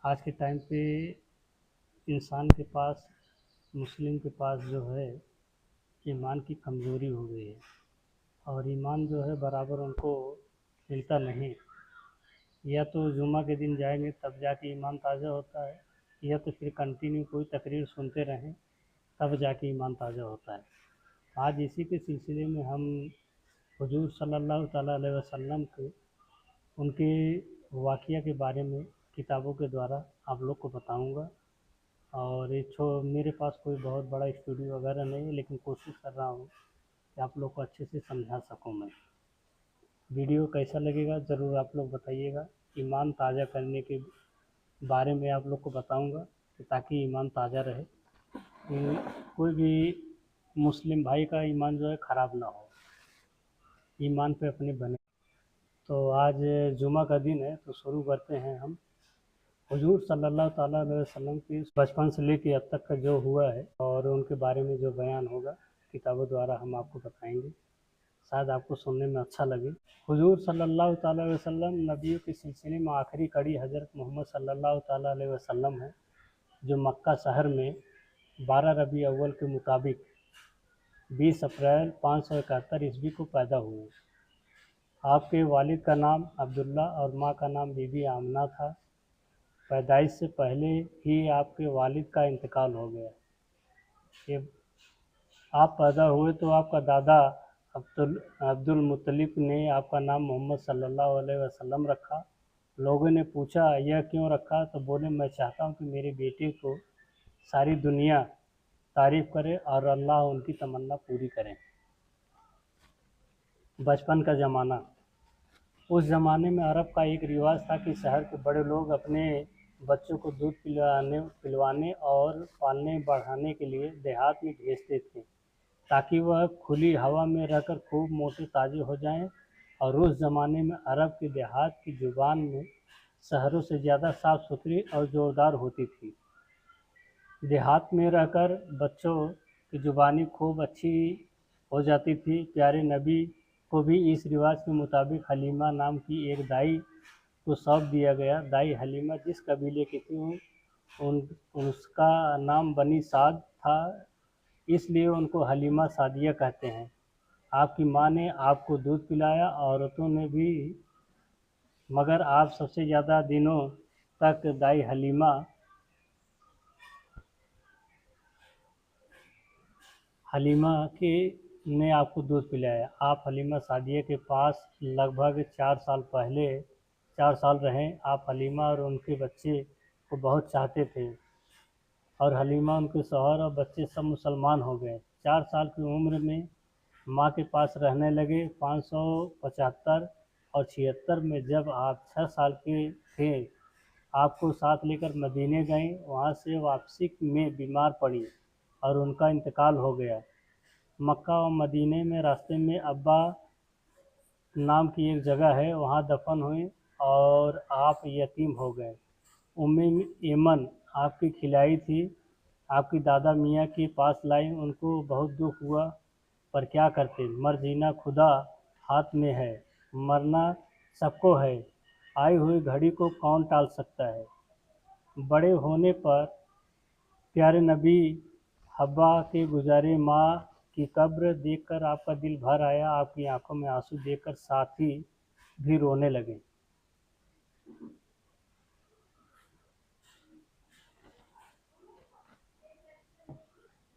आज के टाइम पे इंसान के पास, मुस्लिम के पास जो है ईमान की कमज़ोरी हो गई है और ईमान जो है बराबर उनको मिलता नहीं। या तो जुम्मा के दिन जाएंगे तब जाके ईमान ताज़ा होता है, या तो फिर कंटिन्यू कोई तकरीर सुनते रहें तब जाके ईमान ताज़ा होता है। आज इसी के सिलसिले में हम हुजूर सल्लल्लाहु ताला अलैहि वसल्लम के उनके वाक़या के बारे में किताबों के द्वारा आप लोग को बताऊंगा। और ये मेरे पास कोई बहुत बड़ा स्टूडियो वगैरह नहीं है, लेकिन कोशिश कर रहा हूँ कि आप लोग को अच्छे से समझा सकूँ मैं। वीडियो कैसा लगेगा ज़रूर आप लोग बताइएगा। ईमान ताज़ा करने के बारे में आप लोग को बताऊंगा कि ताकि ईमान ताज़ा रहे, कि कोई भी मुस्लिम भाई का ईमान जो है ख़राब ना हो, ईमान पे अपने बने। तो आज जुमा का दिन है, तो शुरू करते हैं हम हुजूर सल्लल्लाहु ताला अलैहि वसल्लम की बचपन से लेके अब तक का जो हुआ है और उनके बारे में जो बयान होगा किताबों द्वारा हम आपको बताएंगे, शायद आपको सुनने में अच्छा लगे। हुजूर सल्लल्लाहु ताला अलैहि वसल्लम नबियों के सिलसिले में आखिरी कड़ी हज़रत मोहम्मद सल्लल्लाहु ताला अलैहि वसल्लम है, जो मक्का शहर में 12 रबी अव्वल के मुताबिक 20 अप्रैल 571 ईस्वी को पैदा हुए। आपके वालिद का नाम अब्दुल्ला और माँ का नाम बीबी आमना था। पैदाइश से पहले ही आपके वालिद का इंतकाल हो गया। ये आप पैदा हुए तो आपका दादा अब्दुल मुत्तलिब ने आपका नाम मोहम्मद सल्लल्लाहु अलैहि वसल्लम रखा। लोगों ने पूछा यह क्यों रखा, तो बोले मैं चाहता हूँ कि मेरे बेटे को सारी दुनिया तारीफ़ करे और अल्लाह उनकी तमन्ना पूरी करें। बचपन का ज़माना। उस ज़माने में अरब का एक रिवाज था कि शहर के बड़े लोग अपने बच्चों को दूध पिलवाने और पालने बढ़ाने के लिए देहात में भेजते थे, ताकि वह खुली हवा में रहकर खूब मोटे ताजे हो जाएं। और उस ज़माने में अरब के देहात की ज़ुबान में शहरों से ज़्यादा साफ़ सुथरी और ज़ोरदार होती थी। देहात में रहकर बच्चों की ज़ुबानी खूब अच्छी हो जाती थी। प्यारे नबी को भी इस रिवाज के मुताबिक हलीमा नाम की एक दाई को सौंप दिया गया। दाई हलीमा जिस कबीले की थी उसका नाम बनी साद था, इसलिए उनको हलीमा सादिया कहते हैं। आपकी माँ ने आपको दूध पिलाया, औरतों ने भी, मगर आप सबसे ज़्यादा दिनों तक दाई हलीमा के ने आपको दूध पिलाया। आप हलीमा सादिया के पास लगभग 4 साल रहे। आप हलीमा और उनके बच्चे को बहुत चाहते थे और हलीमा, उनके शौहर और बच्चे सब मुसलमान हो गए। 4 साल की उम्र में माँ के पास रहने लगे। 575 और 76 में जब आप 6 साल के थे, आपको साथ लेकर मदीने गए। वहाँ से वापसी में बीमार पड़ी और उनका इंतकाल हो गया। मक्का और मदीने में रास्ते में अब्बा नाम की एक जगह है, वहाँ दफन हुए और आप यतीम हो गए। उम्मे ऐमन आपकी खिलाई थी, आपकी दादा मियाँ के पास लाई। उनको बहुत दुख हुआ, पर क्या करते, मर जीना खुदा हाथ में है, मरना सबको है, आई हुई घड़ी को कौन टाल सकता है। बड़े होने पर प्यारे नबी हब्बा के गुजारे माँ की कब्र देखकर आपका दिल भर आया। आपकी आंखों में आंसू देखकर साथी भी रोने लगे।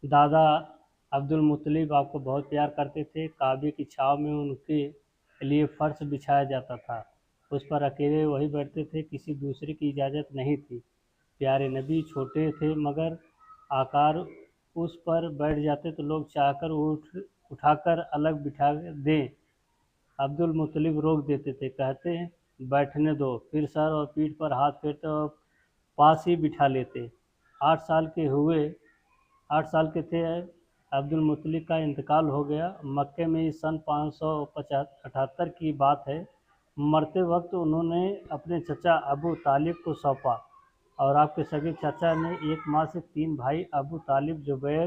दादा अब्दुल मुत्तलिब आपको बहुत प्यार करते थे। काबे की छाव में उनके लिए फर्श बिछाया जाता था, उस पर अकेले वही बैठते थे, किसी दूसरे की इजाज़त नहीं थी। प्यारे नबी छोटे थे, मगर आकार उस पर बैठ जाते तो लोग चाहकर उठाकर अलग बिठा दें। अब्दुल मुत्तलिब रोक देते थे, कहते बैठने दो, फिर सर और पीठ पर हाथ फेरते और पास ही बिठा लेते। 8 साल के हुए 8 साल के थे, अब्दुल मुत्तलिब का इंतकाल हो गया। मक्के में इस सन 578 की बात है। मरते वक्त उन्होंने अपने चचा अबू तालिब को सौंपा और आपके सगे चाचा ने एक माँ से 3 भाई अबू तालिब, जुबैर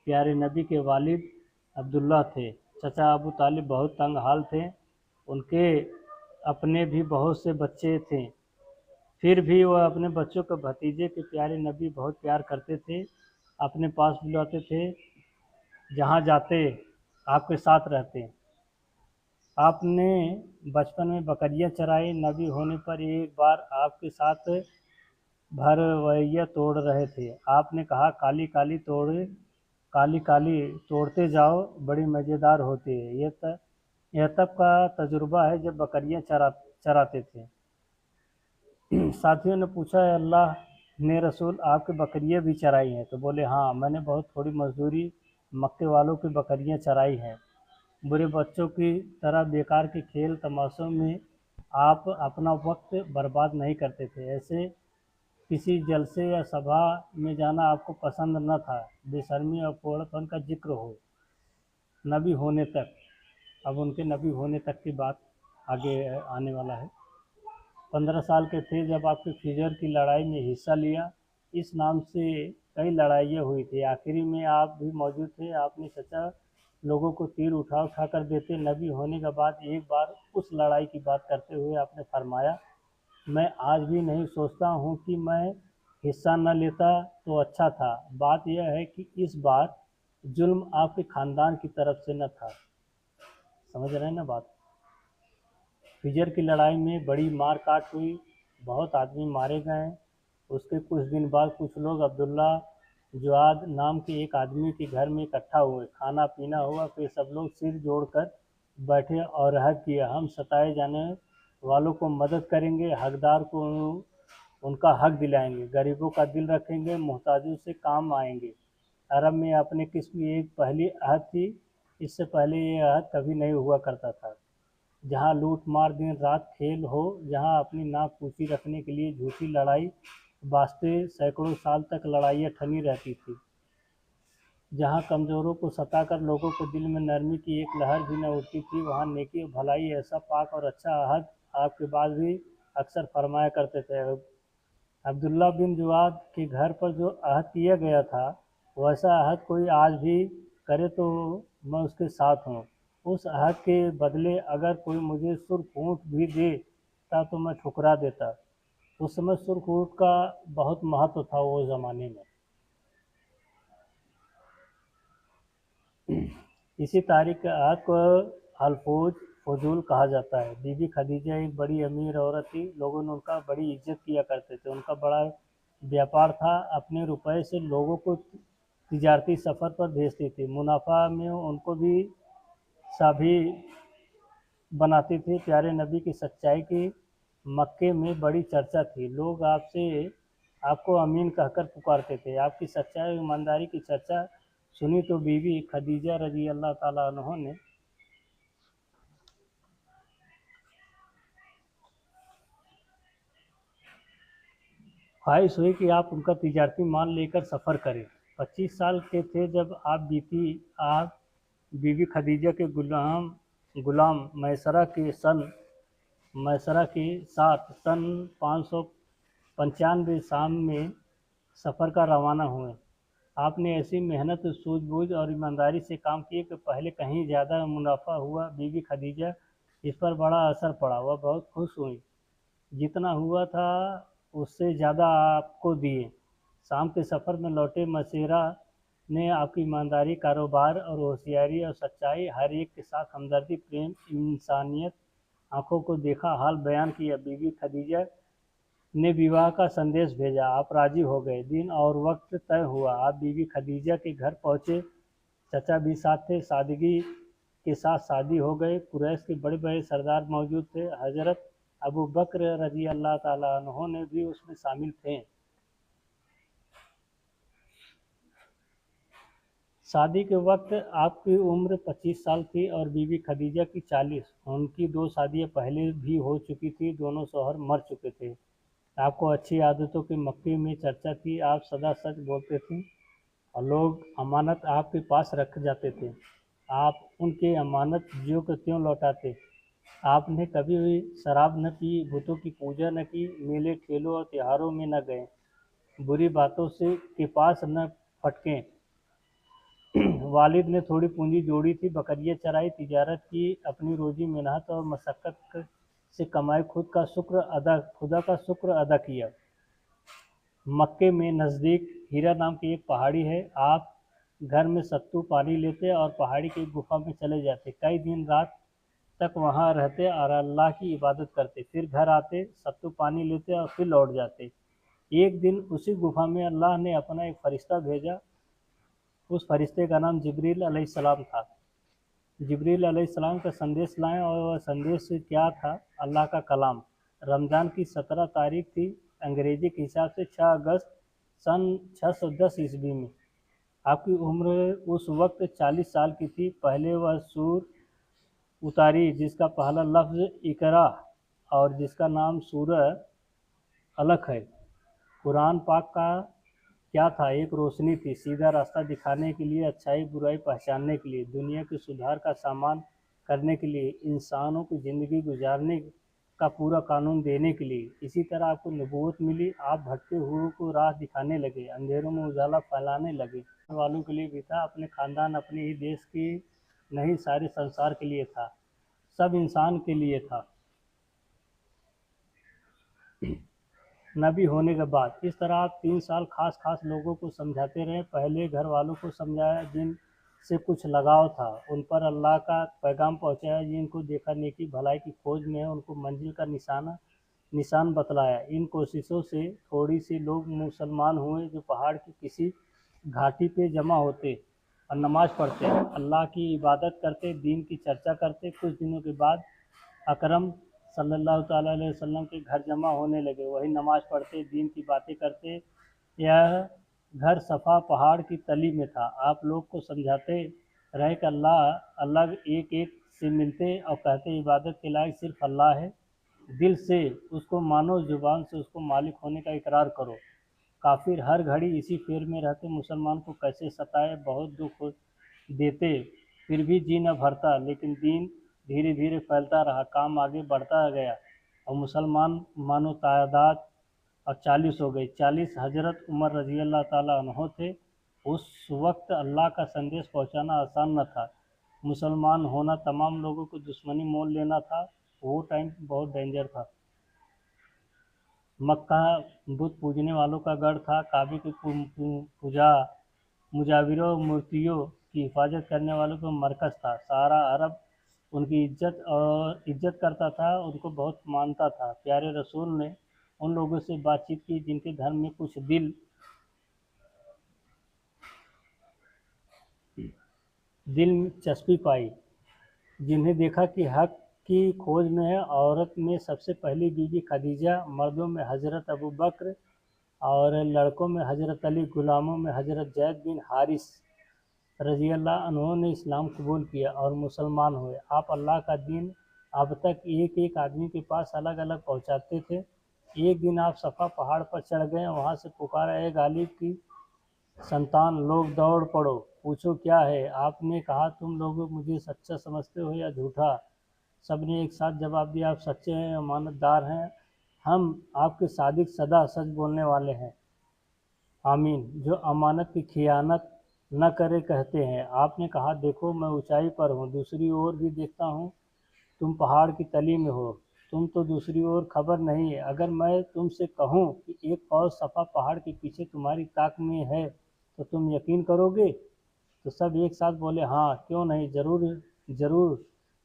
प्यारे नबी के वालिद अब्दुल्ला थे। चचा अबू तालिब बहुत तंग हाल थे, उनके अपने भी बहुत से बच्चे थे। پھر بھی وہ اپنے بچوں کو بھتیجے کے پیارے نبی بہت پیار کرتے تھے، اپنے پاس بلاتے تھے، جہاں جاتے آپ کے ساتھ رہتے۔ آپ نے بچپن میں بکریاں چرائی، نبی ہونے پر ایک بار آپ کے ساتھ بھرویا توڑ رہے تھے۔ آپ نے کہا کالی کالی توڑتے جاؤ، بڑی مزیدار ہوتی ہے۔ یہ تب کا تجربہ ہے جب بکریاں چراتے تھے۔ ساتھیوں نے پوچھا اے اللہ نے رسول آپ کی بکریاں بھی چرائی ہیں؟ تو بولے ہاں، میں نے بہت تھوڑی مزدوری مکے والوں کی بکریاں چرائی ہیں۔ برے بچوں کی طرح بیکار کے کھیل تماشوں میں آپ اپنا وقت برباد نہیں کرتے تھے۔ ایسے کسی جلسے یا سبھا میں جانا آپ کو پسند نہ تھا۔ بے شرمی اور کوڑ پن کا ذکر ہو نبی ہونے تک۔ اب ان کے نبی ہونے تک کی بات آگے آنے والا ہے۔ 15 سال کے تھے جب آپ نے فجر کی لڑائی میں حصہ لیا۔ اس نام سے کئی لڑائیاں ہوئی تھی، آخری میں آپ بھی موجود تھے۔ آپ نے سچا لوگوں کو تیر اٹھا کر دیتے۔ نبی ہونے کے بعد ایک بار اس لڑائی کی بات کرتے ہوئے آپ نے فرمایا میں آج بھی نہیں سوچتا ہوں کہ میں حصہ نہ لیتا تو اچھا تھا۔ بات یہ ہے کہ اس بار ظلم آپ کے خاندان کی طرف سے نہ تھا۔ سمجھ رہے ہیں نا بات؟ فجر کی لڑائی میں بڑی مار کاٹ ہوئی، بہت آدمی مارے گئے۔ اس کے کچھ دن بعد کچھ لوگ عبداللہ جواد نام کے ایک آدمی کے گھر میں اکٹھا ہوئے، کھانا پینا ہوا، پھر سب لوگ سر جوڑ کر بیٹھے اور عہد کیا ہم ستائے جانے والوں کو مدد کریں گے، حقدار کو ان کا حق دلائیں گے، غریبوں کا دل رکھیں گے، محتاجوں سے کام آئیں گے۔ عرب میں اپنے قسم کی ایک پہلی عہد تھی، اس سے پہلے یہ عہد کبھی نہیں ہوا کرتا تھا۔ جہاں لوٹ مار دن رات کھیل ہو، جہاں اپنی ناک اونچی رکھنے کے لیے جھوٹی لڑائی واسطے سینکڑوں سال تک لڑائیاں ٹھنی رہتی تھی، جہاں کمزوروں کو ستا کر لوگوں کے دل میں نرمی کی ایک لہر بھی نہ اٹھتی تھی، وہاں نیکی اور بھلائی ایسا پاک اور اچھا عہد آپ کے بعد بھی اکثر فرمایا کرتے تھے۔ عبداللہ بن جواد کے گھر پر جو عہد کیا گیا تھا، ویسا عہد کوئی آج بھی کرے تو میں اس کے ساتھ ہوں۔ اس عہد کے بدلے اگر کوئی مجھے سرخ اونٹ بھی دیتا تو میں ٹھکرا دیتا۔ اس سمے سرخ اونٹ کا بہت مہتو تھا وہ زمانے میں۔ اسی تاریخ کے عہد کو الفوج فضول کہا جاتا ہے۔ بی بی خدیجہ ایک بڑی امیر عورت تھی، لوگوں نے ان کا بڑی عزت کیا کرتے تھے۔ ان کا بڑا بیاپار تھا، اپنے روپے سے لوگوں کو تجارتی سفر پر بھیجتی تھی، منافع میں ان کو بھی سابھی بناتی تھی۔ پیارے نبی کی سچائی کی مکے میں بڑی چرچا تھی، لوگ آپ کو امین کہہ کر پکارتے تھے۔ آپ کی سچائی اور ایمانداری کی چرچا سنی تو بی بی خدیجہ رضی اللہ تعالیٰ عنہ نے خواہش ہوئی کہ آپ ان کا تجارتی مال لے کر سفر کریں۔ 25 سال کے تھے جب آپ بی بی خدیجہ کے غلام میسرہ کے ساتھ سن 595 شام میں سفر کا روانہ ہوئے۔ آپ نے ایسی محنت، سوجھ بوجھ اور ایمانداری سے کام کیے کہ پہلے کہیں زیادہ منافع ہوا۔ بی بی خدیجہ اس پر بڑا اثر پڑا، وہ بہت خوش ہوئیں، جتنا ہوا تھا اس سے زیادہ آپ کو دیے۔ شام کے سفر میں لوٹے میسرہ نے آپ کی ایمانداری، کاروبار اور ہوشیاری اور سچائی، ہر ایک کے ساتھ ہمدردی، پریم، انسانیت آنکھوں کو دیکھا حال بیان کیا۔ بی بی خدیجہ نے بیواہ کا سندیش بھیجا، آپ راضی ہو گئے، دن اور وقت طے ہوا، آپ بی بی خدیجہ کے گھر پہنچے، چچا بھی ساتھ تھے، سادگی کے ساتھ شادی ہو گئی۔ قریش کے بڑے بڑے سردار موجود تھے، حضرت ابو بکر رضی اللہ تعالیٰ عنہ نے بھی اس میں شامل تھے۔ شادی کے وقت آپ کی عمر 25 سال تھی اور بی بی خدیجہ کی 40۔ ان کی 2 شادیاں پہلے بھی ہو چکی تھی، دونوں شوہر مر چکے تھے۔ آپ کو اچھی عادتوں کی مکے میں چرچا تھی، آپ سدا سچ بولتے تھے اور لوگ امانت آپ کے پاس رکھ جاتے تھے، آپ ان کے امانت جیوں کے تیوں لوٹاتے۔ آپ نے کبھی شراب نہ پی، بتوں کی پوجا نہ کی، میلے ٹھیلوں اور تہواروں میں نہ گئے، بری باتوں کے پاس نہ پھٹکے۔ والد نے تھوڑی پونجی جوڑی تھی، بکریاں چرائی، تجارت کی، اپنی روزی محنت اور مشقت से कमाई खुदा का शुक्र अदा किया। मक्के में नज़दीक हीरा नाम की एक पहाड़ी है। आप घर में सत्तू पानी लेते और पहाड़ी की गुफा में चले जाते, कई दिन रात तक वहाँ रहते और अल्लाह की इबादत करते, फिर घर आते, सत्तू पानी लेते और फिर लौट जाते। एक दिन उसी गुफा में अल्लाह ने अपना एक फरिश्ता भेजा। उस फरिश्ते का नाम जिब्रील अलैहिस्सलाम था। जिब्रील अलैहिस्सलाम का संदेश लाएं, और वह संदेश क्या था? अल्लाह का कलाम। रमज़ान की 17 तारीख थी, अंग्रेजी के हिसाब से 6 अगस्त सन 610 ईस्वी में। आपकी उम्र उस वक्त 40 साल की थी। पहले वह सूर उतारी जिसका पहला लफ्ज़ इकरा और जिसका नाम सूरह अलक है। कुरान पाक का क्या था? एक रोशनी थी, सीधा रास्ता दिखाने के लिए, अच्छाई बुराई पहचानने के लिए, दुनिया के सुधार का सामान करने के लिए, इंसानों की ज़िंदगी गुजारने का पूरा कानून देने के लिए। इसी तरह आपको नबूवत मिली। आप भटके हुए को राह दिखाने लगे, अंधेरों में उजाला फैलाने लगे। वालों के लिए भी था, अपने ख़ानदान, अपने ही देश की नहीं, सारे संसार के लिए था, सब इंसान के लिए था। नबी होने के बाद इस तरह आप 3 साल खास लोगों को समझाते रहे। पहले घर वालों को समझाया जिन से कुछ लगाव था, उन पर अल्लाह का पैगाम पहुंचाया। जिनको देखा नेकी भलाई की खोज में है, उनको मंजिल का निशान बतलाया। इन कोशिशों से थोड़ी सी लोग मुसलमान हुए, जो पहाड़ की किसी घाटी पे जमा होते और नमाज पढ़ते, अल्लाह की इबादत करते, दीन की चर्चा करते। कुछ दिनों के बाद अकरम सल्लल्लाहु ताला अलैहि वसल्लम के घर जमा होने लगे। वही नमाज पढ़ते, दीन की बातें करते। यह घर सफ़ा पहाड़ की तली में था। आप लोग को समझाते रहे कि अल्लाह अलग एक एक से मिलते और कहते इबादत के लायक सिर्फ अल्लाह है। दिल से उसको मानो, ज़ुबान से उसको मालिक होने का इकरार करो। काफिर हर घड़ी इसी फेर में रहते, मुसलमान को कैसे सताए, बहुत दुख देते, फिर भी जी न भरता। लेकिन दीन धीरे धीरे फैलता रहा, काम आगे बढ़ता गया और मुसलमान मानो तादाद और 40 हो गई। 40 हजरत उमर रजी अल्लाह ताला अन्हो थे। उस वक्त अल्लाह का संदेश पहुंचाना आसान न था। मुसलमान होना तमाम लोगों को दुश्मनी मोल लेना था। वो टाइम बहुत डेंजर था। मक्का बुत पूजने वालों का गढ़ था। काबे की पूजा, मुजाविरों मूर्तियों की हिफाजत करने वालों का मरकज़ था। सारा अरब उनकी इज्जत करता था, उनको बहुत मानता था। प्यारे रसूल ने उन लोगों से बातचीत की जिनके धर्म में कुछ दिलचस्पी पाई, जिन्हें देखा कि हक की खोज में है। औरत में सबसे पहली बीवी खदीजा, मर्दों में हज़रत अबू बकर और लड़कों में हज़रत अली, गुलामों में हज़रत जैद बिन हारिस रज़ी अल्लाह अन्हु ने इस्लाम कबूल किया और मुसलमान हुए। आप अल्लाह का दीन अब तक एक एक आदमी के पास अलग अलग पहुंचाते थे। एक दिन आप सफ़ा पहाड़ पर चढ़ गए, वहां से पुकारा, ए गालिब की संतान, लोग दौड़ पड़ो, पूछो क्या है। आपने कहा, तुम लोग मुझे सच्चा समझते हो या झूठा? सब ने एक साथ जवाब दिया, आप सच्चे हैं, अमानतदार हैं, हम आपके सादिक सदा सच बोलने वाले हैं। आमीन। जो अमानत की खियानत न करे कहते हैं। आपने कहा, देखो मैं ऊंचाई पर हूँ, दूसरी ओर भी देखता हूँ, तुम पहाड़ की तली में हो, तुम तो दूसरी ओर खबर नहीं है। अगर मैं तुमसे कहूँ कि एक फौज सफ़ा पहाड़ के पीछे तुम्हारी ताक में है, तो तुम यकीन करोगे? तो सब एक साथ बोले, हाँ, क्यों नहीं, ज़रूर ज़रूर,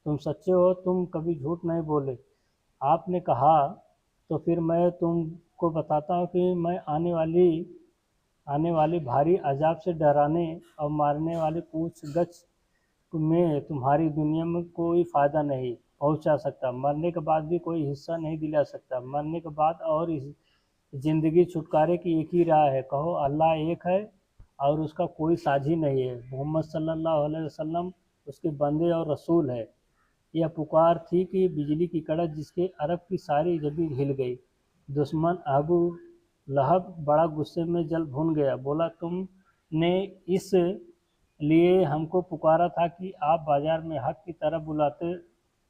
तुम सच्चे हो, तुम कभी झूठ नहीं बोले। आपने कहा, तो फिर मैं तुमको बताता हूँ कि मैं आने वाली भारी अजाब से डराने और मारने वाली पूछगछ में तुम्हारी दुनिया में कोई फ़ायदा नहीं पहुंचा सकता। मरने के बाद भी कोई हिस्सा नहीं दिला सकता। मरने के बाद और इस ज़िंदगी छुटकारे की एक ही राह है, कहो अल्लाह एक है और उसका कोई साझी नहीं है, मोहम्मद सल्लल्लाहु अलैहि वसल्लम उसके बंदे और रसूल है। यह पुकार थी कि बिजली की कड़क जिसके अरब की सारी ज़मीन हिल गई। दुश्मन अबू लहब बड़ा गुस्से में जल भुन गया, बोला, तुमने इस लिए हमको पुकारा था कि आप बाजार में हक की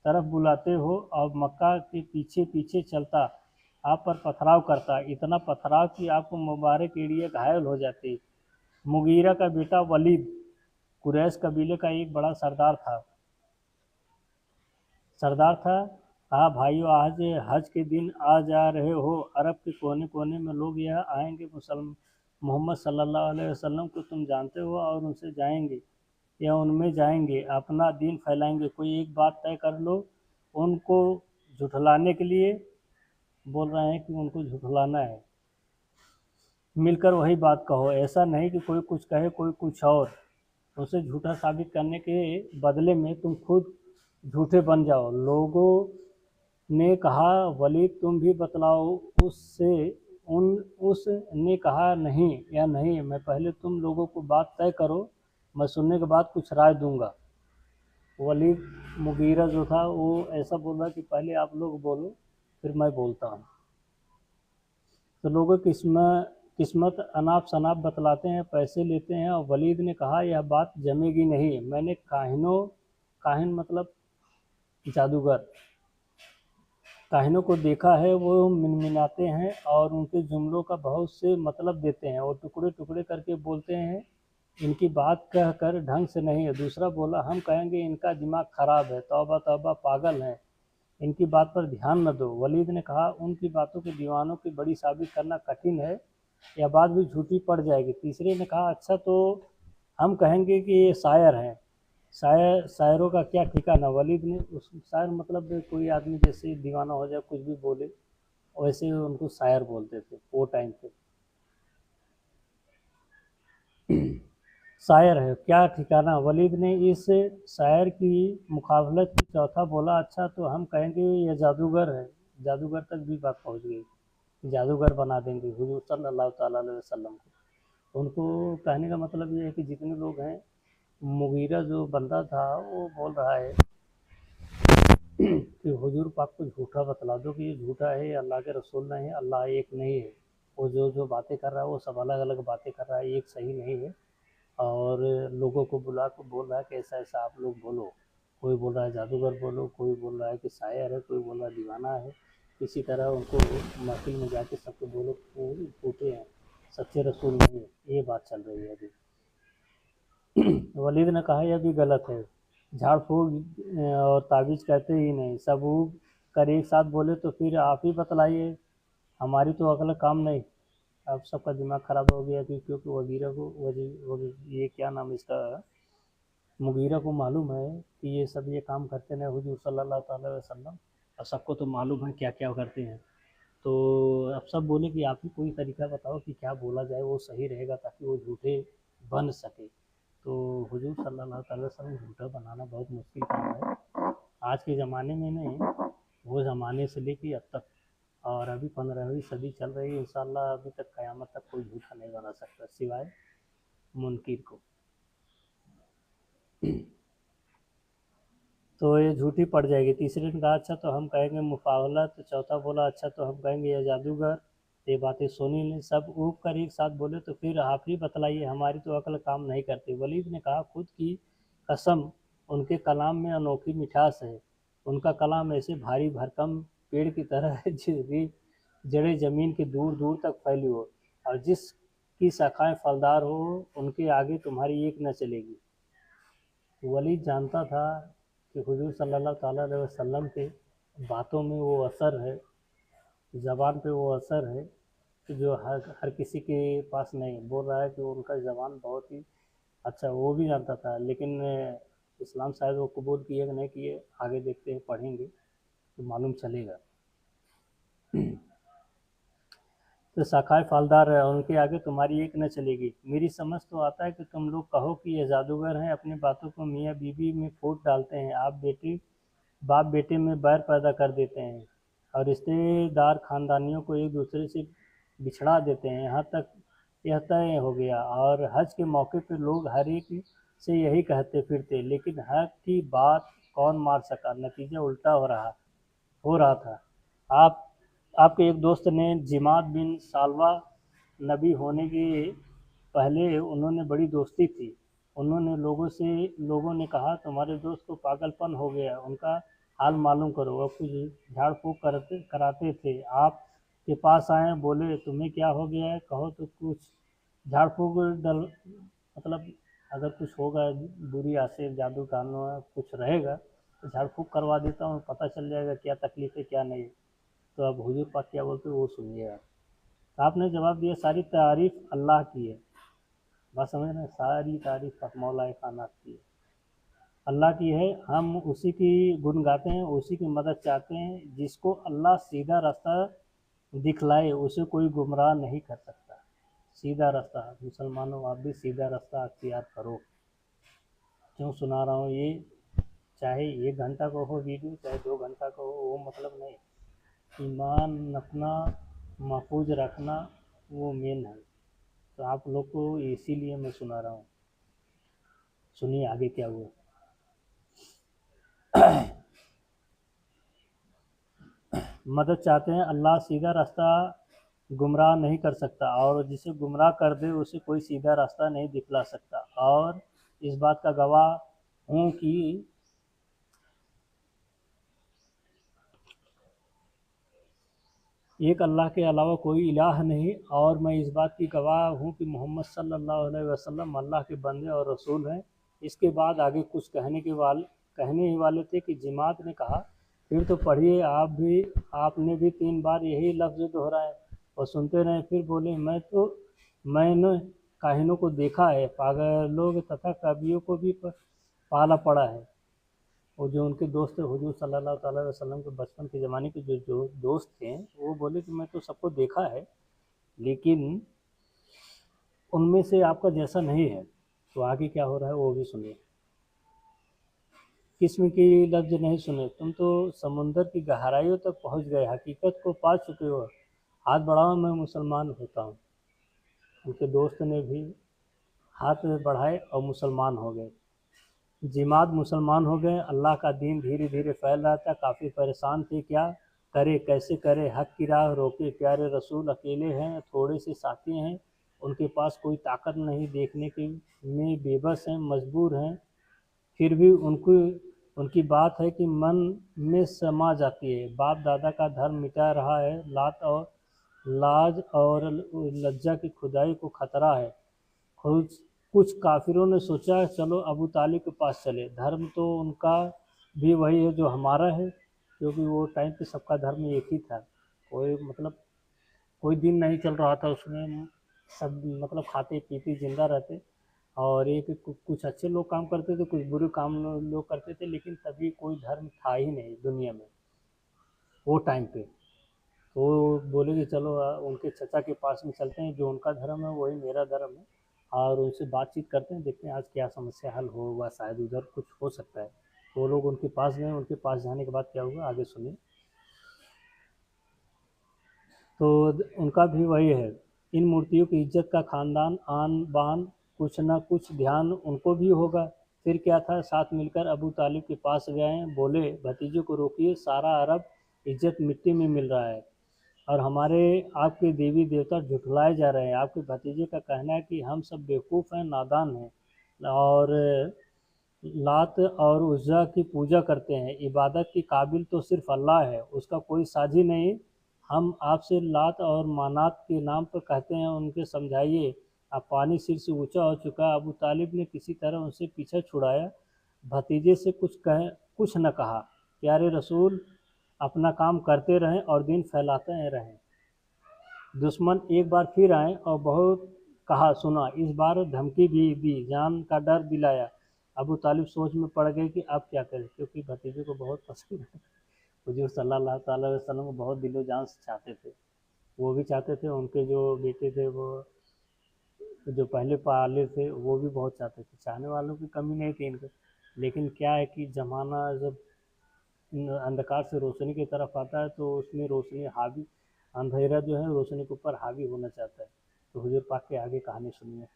तरफ बुलाते हो और मक्का के पीछे पीछे चलता, आप पर पथराव करता, इतना पथराव कि आपको मुबारक एड़िए घायल हो जाती। मुगीरा का बेटा वलीद कुरैश कबीले का एक बड़ा सरदार था। कहा भाइयों आज हज के दिन आ जा रहे हो, अरब के कोने कोने में लोग यह आएंगे मोहम्मद सल्लल्लाहु अलैहि वसल्लम को तुम जानते हो और उनसे जाएंगे या उनमें जाएंगे, अपना दीन फैलाएंगे, कोई एक बात तय कर लो। उनको झुठलाने के लिए बोल रहे हैं कि उनको झुठलाना है, मिलकर वही बात कहो, ऐसा नहीं कि कोई कुछ कहे कोई कुछ और, उसे झूठा साबित करने के बदले में तुम खुद झूठे बन जाओ। लोगों ने कहा वलीद तुम भी बतलाओ उससे। उसने कहा नहीं या नहीं, मैं पहले तुम लोगों को बात तय करो, मैं सुनने के बाद कुछ राय दूंगा। वलीद मुगीरा जो था वो ऐसा बोला कि पहले आप लोग बोलो फिर मैं बोलता हूँ। तो लोगों की किस्मत अनाप शनाप बतलाते हैं, पैसे लेते हैं, और वलीद ने कहा यह बात जमेगी नहीं। मैंने काहिन मतलब जादूगर, काहिनों को देखा है, वो मिनमिनाते हैं और उनके जुमलों का बहुत से मतलब देते हैं और टुकड़े टुकड़े करके बोलते हैं, इनकी बात कह कर ढंग से नहीं है। दूसरा बोला हम कहेंगे इनका दिमाग खराब है, तौबा तौबा पागल है, इनकी बात पर ध्यान न दो। वलीद ने कहा उनकी बातों के दीवानों की बड़ी साबित करना कठिन है, यह बात भी झूठी पड़ जाएगी। तीसरे ने कहा अच्छा तो हम कहेंगे कि ये शायर हैं, शायरों का क्या ठिकाना। वलीद ने उस शायर मतलब कोई आदमी जैसे दीवाना हो जाए कुछ भी बोले, वैसे उनको शायर बोलते थे वो टाइम पे। शायर है क्या ठिकाना। वलीद ने इस शायर की मुखावलत की। चौथा बोला अच्छा तो हम कहेंगे ये जादूगर है। जादूगर तक भी बात पहुंच गई, जादूगर बना देंगे हुजूर सल्लल्लाहु ताला अलैहि वसल्लम को। उनको कहने का मतलब ये है कि जितने लोग हैं, मुगीरा जो बंदा था वो बोल रहा है कि हुजूर पाक को झूठा बतला दो कि ये झूठा है, ये अल्लाह के रसूल नहीं है, अल्लाह एक नहीं है। वो जो जो बातें कर रहा है वो सब अलग अलग बातें कर रहा है, एक सही नहीं है। और लोगों को बुला कर बोल रहा है कि ऐसा ऐसा आप लोग बोलो। कोई बोल रहा है जादूगर बोलो, कोई बोल रहा है कि शायर है, कोई बोल रहा है दीवाना है। इसी तरह उनको महफिल में जाके सबको बोलो वो झूठे हैं, सच्चे रसूल नहीं है। ये बात चल रही है अभी। वलीद ने कहा यह भी गलत है, झाड़ फूक और ताबीज़ कहते ही नहीं, सब उग कर एक साथ बोले तो फिर आप ही बतलाइए, हमारी तो अगला काम नहीं। अब सबका दिमाग ख़राब हो गया कि क्योंकि वगीरा को ये क्या नाम इसका, मुगीरा को मालूम है कि ये सब ये काम करते हैं हुजूर सल्लल्लाहु अलैहि वसल्लम, और सबको तो मालूम है क्या क्या करते हैं। तो अब सब बोले कि आप ही कोई तरीका बताओ कि क्या बोला जाए वो सही रहेगा ताकि वो झूठे बन सके। तो हुजूर सल्लल्लाहु अलैहि वसल्लम झूठा बनाना बहुत मुश्किल काम है, आज के ज़माने में नहीं, वो ज़माने से लेके अब तक। और अभी 15वीं सदी चल रही है, इंशाल्लाह अभी तक क़यामत तक कोई झूठा नहीं बना सकता सिवाय मुनकिर को। तो ये झूठी पड़ जाएगी। तीसरे ने कहा अच्छा तो हम कहेंगे मुफावला। तो चौथा बोला अच्छा तो हम कहेंगे ये जादूगर। ये बातें सुनी नहीं, सब ऊब कर एक साथ बोले तो फिर आप ही बतलाइए, हमारी तो अकल काम नहीं करती। वलीद ने कहा खुद की कसम, उनके कलाम में अनोखी मिठास है, उनका कलाम ऐसे भारी भरकम पेड़ की तरह है जिसकी जड़ें ज़मीन के दूर दूर तक फैली हो और जिसकी शाखाएं फलदार हो, उनके आगे तुम्हारी एक न चलेगी। वलीद जानता था कि हुजूर सल्लल्लाहु ताला अलैहि वसल्लम के बातों में वो असर है, ज़बान पे वो असर है कि जो हर किसी के पास नहीं। बोल रहा है कि उनका ज़बान बहुत ही अच्छा, वो भी जानता था, लेकिन इस्लाम शायद वो कबूल किए कि नहीं किए, आगे देखते हैं पढ़ेंगे तो मालूम चलेगा। तो शाखाएँ फलदार है और उनके आगे तुम्हारी एक न चलेगी। मेरी समझ तो आता है कि तुम लोग कहो कि ये जादूगर हैं, अपनी बातों को मियाँ बीवी में फूट डालते हैं, आप बाप बेटे में बैर पैदा कर देते हैं और रिश्तेदार खानदानियों को एक दूसरे से बिछड़ा देते हैं। यहाँ तक यह तय हो गया और हज के मौके पर लोग हर एक से यही कहते फिरते, लेकिन हक की बात कौन मार सका। नतीजा उल्टा हो रहा था। आप आपके एक दोस्त ने जिमाद बिन सालवा, नबी होने के पहले उन्होंने बड़ी दोस्ती थी, उन्होंने लोगों ने कहा तुम्हारे दोस्त को पागलपन हो गया, उनका हाल मालूम करो। वह कुछ झाड़ फूक कराते थे, आप के पास आए, बोले तुम्हें क्या हो गया है, कहो तो कुछ झाड़ फूक डल मतलब अगर कुछ होगा बुरी आसे जादू टोना कुछ रहेगा تو جھاڑ پھونک کروا دیتا ہوں، پتہ چل جائے گا کیا تکلیف ہے کیا نہیں۔ تو اب حضور پاک کیا بولتے وہ سنیے آپ۔ آپ نے جواب دیا ساری تعریف اللہ کی ہے، بات سمجھ رہے ہیں، ساری تعریف مولا کائنات کی ہے، اللہ کی ہے، ہم اسی کی گن گاتے ہیں، اسی کی مدد چاہتے ہیں۔ جس کو اللہ سیدھا راستہ دکھلائے اسے کوئی گمراہ نہیں کر سکتا۔ سیدھا راستہ، مسلمانوں آپ بھی سیدھا راستہ اختیار کرو۔ کیوں سنا رہا ہوں یہ؟ چاہے 1 گھنٹہ کا ہو ویڈیو، چاہے 2 گھنٹہ کا ہو، وہ مطلب نہیں، ایمان اپنا محفوظ رکھنا وہ مین ہے۔ تو آپ لوگ کو اسی لیے میں سنا رہا ہوں، سنیے آگے کیا ہوا۔ مدد چاہتے ہیں، اللہ سیدھا راستہ گمراہ نہیں کر سکتا، اور جسے گمراہ کر دے اسے کوئی سیدھا راستہ نہیں دکھلا سکتا۔ اور اس بات کا گواہ ہوں کہ ایک اللہ کے علاوہ کوئی الہ نہیں، اور میں اس بات کی گواہ ہوں کہ محمد صلی اللہ علیہ وسلم اللہ کے بندے اور رسول ہیں۔ اس کے بعد آگے کچھ کہنے ہی والے تھے کہ جماعت نے کہا پھر تو پڑھیے، آپ نے بھی 3 بار یہی لفظ دہرائے اور سنتے رہے۔ پھر بولے میں نے کاہنوں کو دیکھا ہے، پاگلوں تتھا کبیوں کو بھی پالا پڑا ہے۔ اور جو ان کے دوست تھے حضور صلی اللہ تعالیٰ علیہ وسلم کے بچپن کے زمانے کے جو دوست تھے، وہ بولے کہ میں تو سب کو دیکھا ہے لیکن ان میں سے آپ کا جیسا نہیں ہے۔ تو آگے کیا ہو رہا ہے وہ بھی سنیے۔ قسم کی لفظ نہیں سنے، تم تو سمندر کی گہرائیوں تک پہنچ گئے، حقیقت کو پا چکے ہو، ہاتھ بڑھاؤ میں مسلمان ہوتا ہوں۔ ان کے دوست نے بھی ہاتھ بڑھائے اور مسلمان ہو گئے۔ جماعت مسلمان ہو گئے، اللہ کا دین دھیرے دھیرے پھیل رہا تھا، کافی پریشان تھے، کیا کرے کیسے کرے، حق کی راہ روکے، پیارے رسول اکیلے ہیں، تھوڑے سے ساتھی ہیں، ان کے پاس کوئی طاقت نہیں، دیکھنے کے میں بے بس ہیں، مجبور ہیں، پھر بھی ان کی بات ہے کہ من میں سما جاتی ہے۔ باپ دادا کا دھرم مٹا رہا ہے، لات اور لاج اور لجا کی خدائی کو خطرہ ہے۔ کچھ کافروں نے سوچا چلو ابو طالب کے پاس چلے، دھرم تو ان کا بھی وہی ہے جو ہمارا ہے، کیونکہ وہ ٹائم پہ سب کا دھرم ایک ہی تھا، کوئی دن نہیں چل رہا تھا اس میں، سب کھاتے پیتے زندہ رہتے، اور کچھ اچھے لوگ کام کرتے تھے، کچھ برے کام لوگ کرتے تھے، لیکن تبھی کوئی دھرم تھا ہی نہیں دنیا میں وہ ٹائم پہ۔ تو وہ بولے کہ چلو ان کے چچا کے پاس میں چلتے ہیں، جو ان کا دھرم ہے وہی میرا دھرم ہے، اور ان سے بات چیت کرتے ہیں، دیکھتے ہیں آج کیا سمسیا حل ہوگا، شاید ادھر کچھ ہو سکتا ہے۔ تو وہ لوگ ان کے پاس گئے، ان کے پاس جانے کے بعد کیا ہوا آگے سنیں۔ تو ان کا بھی وہی ہے، ان مورتیوں کی عزت کا خاندان آن بان، کچھ نہ کچھ دھیان ان کو بھی ہوگا۔ پھر کیا تھا، ساتھ مل کر ابو طالب کے پاس گئے، بولے بھتیجے کو روکیے، سارا عرب عزت مٹی میں مل رہا ہے، اور ہمارے آپ کے دیوی دیوتا جھٹلائے جا رہے ہیں۔ آپ کے بھتیجے کا کہنا ہے کہ ہم سب بیوقوف ہیں، نادان ہیں، اور لات اور عزا کی پوجا کرتے ہیں، عبادت کی قابل تو صرف اللہ ہے، اس کا کوئی ساجی نہیں۔ ہم آپ سے لات اور منات کے نام پر کہتے ہیں، ان کے سمجھائیے، اب پانی سر سے اونچا ہو چکا۔ ابو طالب نے کسی طرح ان سے پیچھا چھڑایا، بھتیجے سے کچھ نہ کہا، پیارے رسول اپنا کام کرتے رہیں اور دین پھیلاتے رہیں۔ دشمن ایک بار پھر آئے اور بہت کہا سنا، اس بار دھمکی بھی دی، جان کا ڈر دلایا۔ ابو طالب سوچ میں پڑ گئے کہ اب کیا کریں، کیونکہ بھتیجے کو بہت پسند ہے، حضور صلی اللہ تعالیٰ علیہ وسلم کو بہت دل و جان سے چاہتے تھے، وہ بھی چاہتے تھے، ان کے جو بیٹے تھے وہ جو پہلے پالے تھے وہ بھی بہت چاہتے تھے، چاہنے والوں کی کمی نہیں تھی ان کو، لیکن کیا ہے کہ زمانہ جب اندھکار سے روشنی کی طرف آتا ہے تو اس میں روشنی حاوی، اندھیرا جو ہے روشنی کے اوپر حاوی ہونا چاہتا ہے۔ تو حضور پاک کے آگے کہانی سنیے۔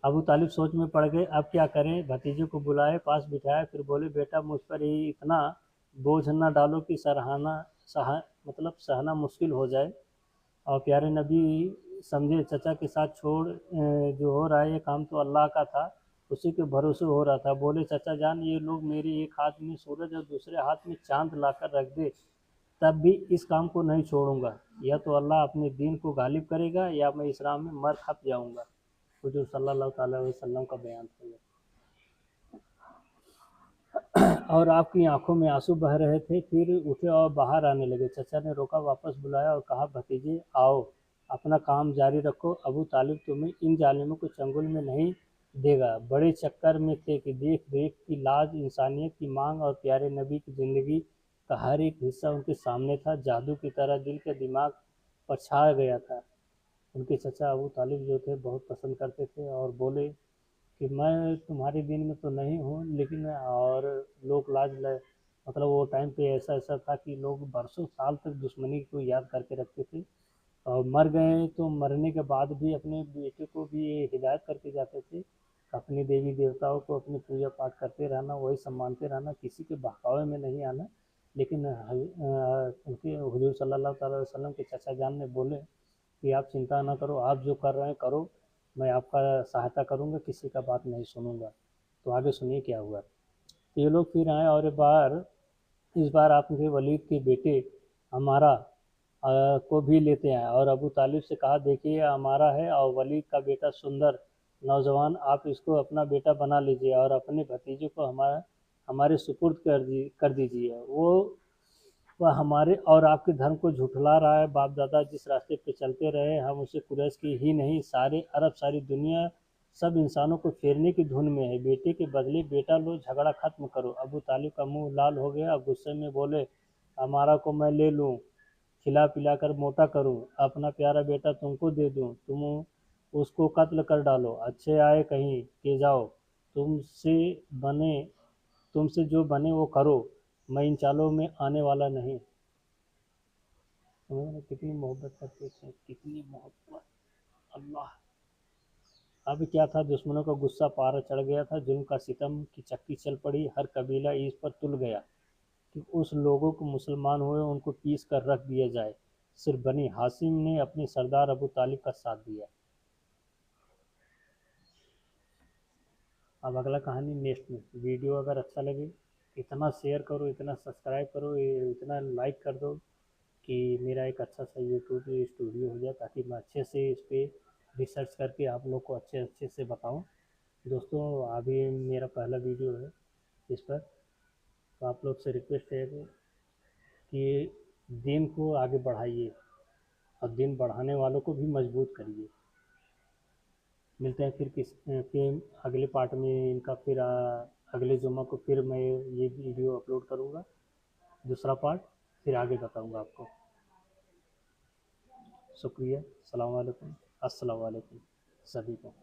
ابو طالب سوچ میں پڑ گئے، اب کیا کریں، بھتیجے کو بلائے، پاس بٹھایا، پھر بولے بیٹا مجھ پر ہی اتنا بوجھ نہ ڈالو کہ سہنا مشکل ہو جائے، اور پیارے نبی سمجھے چچا کے ساتھ جو ہو رہا ہے یہ کام تو اللہ کا تھا، اسی کے بھروسے ہو رہا تھا۔ بولے چچا جان یہ لوگ میرے ایک ہاتھ میں سورج اور دوسرے ہاتھ میں چاند لا کر رکھ دے، تب بھی اس کام کو نہیں چھوڑوں گا، یا تو اللہ اپنے دین کو غالب کرے گا یا میں اسلام میں مر کھپ جاؤں گا۔ حضور صلی اللہ تعالیٰ علیہ وسلم کا بیان تھا۔ और आपकी आंखों में आंसू बह रहे थे, फिर उठे और बाहर आने लगे। चचा ने रोका, वापस बुलाया और कहा, भतीजे आओ, अपना काम जारी रखो, अबू तालिब तुम्हें इन जालिमों को चंगुल में नहीं देगा। बड़े चक्कर में थे कि देख देख की लाज, इंसानियत की मांग और प्यारे नबी की ज़िंदगी का हर एक हिस्सा उनके सामने था। जादू की तरह दिल के दिमाग पर छा गया था। उनके चचा अबू तालिब जो थे बहुत पसंद करते थे और बोले कि मैं तुम्हारे दिन में तो नहीं हूँ, लेकिन और लोग मतलब वो टाइम पे ऐसा ऐसा था कि लोग बरसों साल तक दुश्मनी को याद करके रखते थे, और मर गए तो मरने के बाद भी अपने बेटे को भी ये हिदायत करके जाते थे, अपने देवी देवताओं को अपनी पूजा पाठ करते रहना, वही सब मानते रहना, किसी के बहकावे में नहीं आना। लेकिन उनके हुजूर सल्लल्लाहु अलैहि वसल्लम के चचा जान ने बोले कि आप चिंता ना करो, आप जो कर रहे हैं करो, मैं आपका सहायता करूँगा, किसी का बात नहीं सुनूंगा। तो आगे सुनिए क्या हुआ। तो ये लोग फिर आए और इस बार आपके वलीद के बेटे हमारा को भी लेते आए और अबू तालिब से कहा, देखिए ये हमारा है और वलीद का बेटा सुंदर नौजवान, आप इसको अपना बेटा बना लीजिए और अपने भतीजे को हमारे सुपुर्द कर दीजिए। वह हमारे और आपके धर्म को झुठला रहा है। बाप दादा जिस रास्ते पे चलते रहे, हम उसे कुरैश की ही नहीं, सारे अरब, सारी दुनिया, सब इंसानों को फेरने की धुन में है। बेटे के बदले बेटा लो, झगड़ा खत्म करो। अबू तालिब का मुंह लाल हो गया और गुस्से में बोले, हमारा को मैं ले लूँ, खिला पिला कर मोटा करूँ, अपना प्यारा बेटा तुमको दे दूँ, तुम उसको कत्ल कर डालो, अच्छे आए कहीं के जाओ, तुमसे बने तुमसे जो बने वो करो, मैं इन चालों में आने वाला नहीं। उन्होंने कितनी मोहब्बत करते थे, कितनी मोहब्बत। अल्लाह। अब क्या था, दुश्मनों का गुस्सा पारा चढ़ गया था, जुल्म का सितम की चक्की चल पड़ी, हर कबीला इस पर तुल गया कि उस लोगों को मुसलमान हुए उनको पीस कर रख दिया जाए। सिर्फ बनी हाशिम ने अपने सरदार अबू तालिब का साथ दिया। अब अगला कहानी नेक्स्ट में। वीडियो अगर अच्छा लगे इतना शेयर करो, इतना सब्सक्राइब करो, इतना लाइक कर दो कि मेरा एक अच्छा सा यूट्यूब स्टूडियो हो जाए, ताकि मैं अच्छे से इस पर रिसर्च करके आप लोग को अच्छे अच्छे से बताऊं। दोस्तों अभी मेरा पहला वीडियो है इस पर, तो आप लोग से रिक्वेस्ट है कि दिन को आगे बढ़ाइए और दिन बढ़ाने वालों को भी मजबूत करिए। मिलते हैं फिर अगले पार्ट में इनका, फिर अगले जुम्मा को फिर मैं ये वीडियो अपलोड करूँगा, दूसरा पार्ट, फिर आगे बताऊँगा आपको। शुक्रिया। अस्सलाम वालेकुम सभी को।